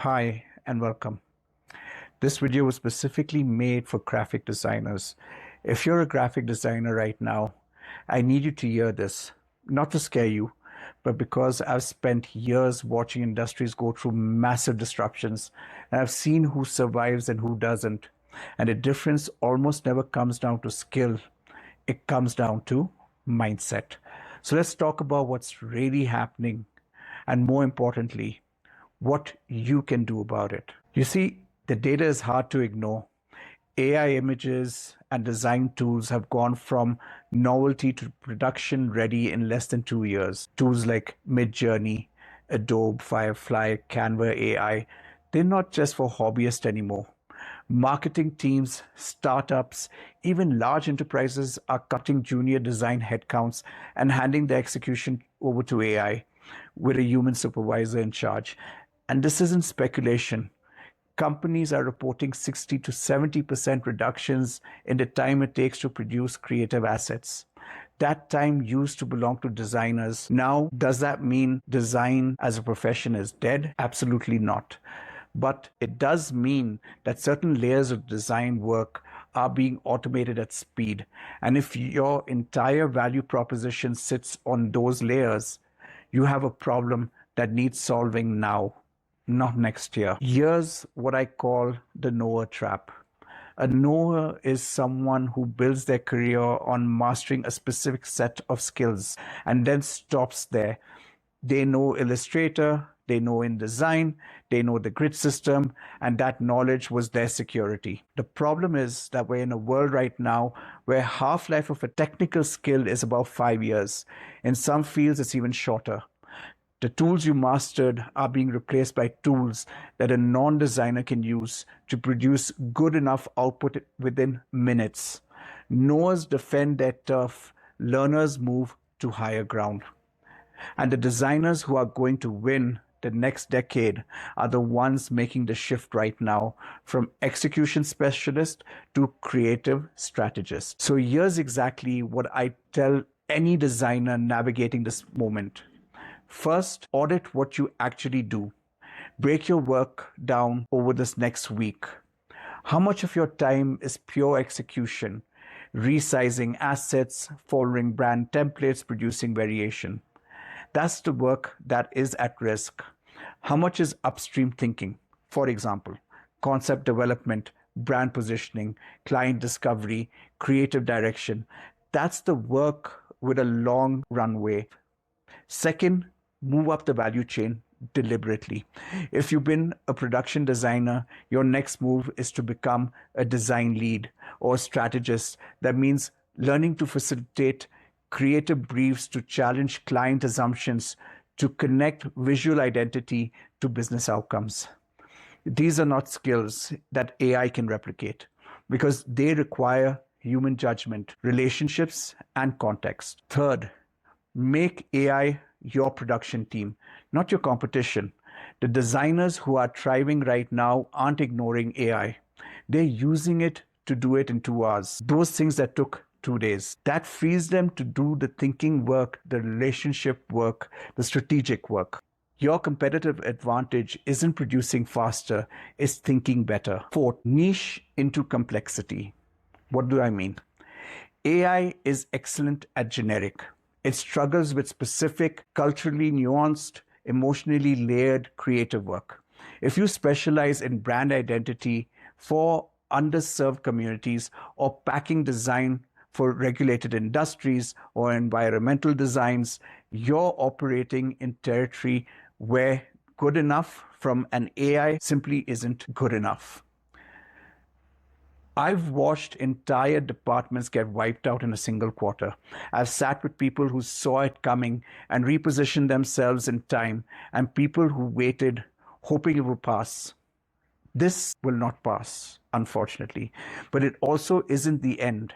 Hi and welcome. This video was specifically made for graphic designers. If you're a graphic designer right now, I need you to hear this, not to scare you, but because I've spent years watching industries go through massive disruptions, and I've seen who survives and who doesn't. And the difference almost never comes down to skill, it comes down to mindset. So let's talk about what's really happening, and more importantly, what you can do about it. You see, the data is hard to ignore. AI images and design tools have gone from novelty to production ready in less than 2 years. Tools like Midjourney, Adobe, Firefly, Canva AI, they're not just for hobbyists anymore. Marketing teams, startups, even large enterprises are cutting junior design headcounts and handing the execution over to AI with a human supervisor in charge. And this isn't speculation. Companies are reporting 60 to 70% reductions in the time it takes to produce creative assets. That time used to belong to designers. Now, does that mean design as a profession is dead? Absolutely not. But it does mean that certain layers of design work are being automated at speed. And if your entire value proposition sits on those layers, you have a problem that needs solving now, not next year. Here's what I call the knower trap. A knower is someone who builds their career on mastering a specific set of skills and then stops there. They know Illustrator, they know InDesign, they know the grid system, and that knowledge was their security. The problem is that we're in a world right now where half-life of a technical skill is about 5 years. In some fields, it's even shorter. The tools you mastered are being replaced by tools that a non-designer can use to produce good enough output within minutes. Knowers defend their turf, learners move to higher ground. And the designers who are going to win the next decade are the ones making the shift right now from execution specialist to creative strategist. So here's exactly what I tell any designer navigating this moment. First, audit what you actually do. Break your work down over this next week. How much of your time is pure execution, resizing assets, following brand templates, producing variation? That's the work that is at risk. How much is upstream thinking? For example, concept development, brand positioning, client discovery, creative direction. That's the work with a long runway. Second, move up the value chain deliberately. If you've been a production designer, your next move is to become a design lead or a strategist. That means learning to facilitate creative briefs, to challenge client assumptions, to connect visual identity to business outcomes. These are not skills that AI can replicate because they require human judgment, relationships, and context. Third, make AI your production team, not your competition. The designers who are thriving right now aren't ignoring AI. They're using it to do it in 2 hours. Those things that took 2 days. That frees them to do the thinking work, the relationship work, the strategic work. Your competitive advantage isn't producing faster, it's thinking better. Fourth, niche into complexity. What do I mean? AI is excellent at generic. It struggles with specific, culturally nuanced, emotionally layered creative work. If you specialize in brand identity for underserved communities or packing design for regulated industries or environmental designs, you're operating in territory where good enough from an AI simply isn't good enough. I've watched entire departments get wiped out in a single quarter. I've sat with people who saw it coming and repositioned themselves in time, and people who waited, hoping it would pass. This will not pass, unfortunately, but it also isn't the end.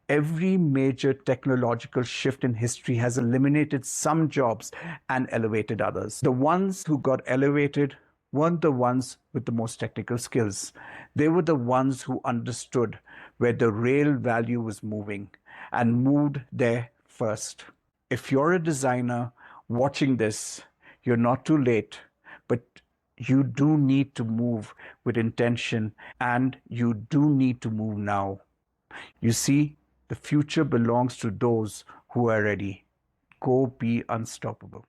Every major technological shift in history has eliminated some jobs and elevated others. The ones who got elevated weren't the ones with the most technical skills. They were the ones who understood where the real value was moving and moved there first. If you're a designer watching this, you're not too late, but You do need to move with intention, and you do need to move now. You see, the future belongs to those who are ready. Go be unstoppable.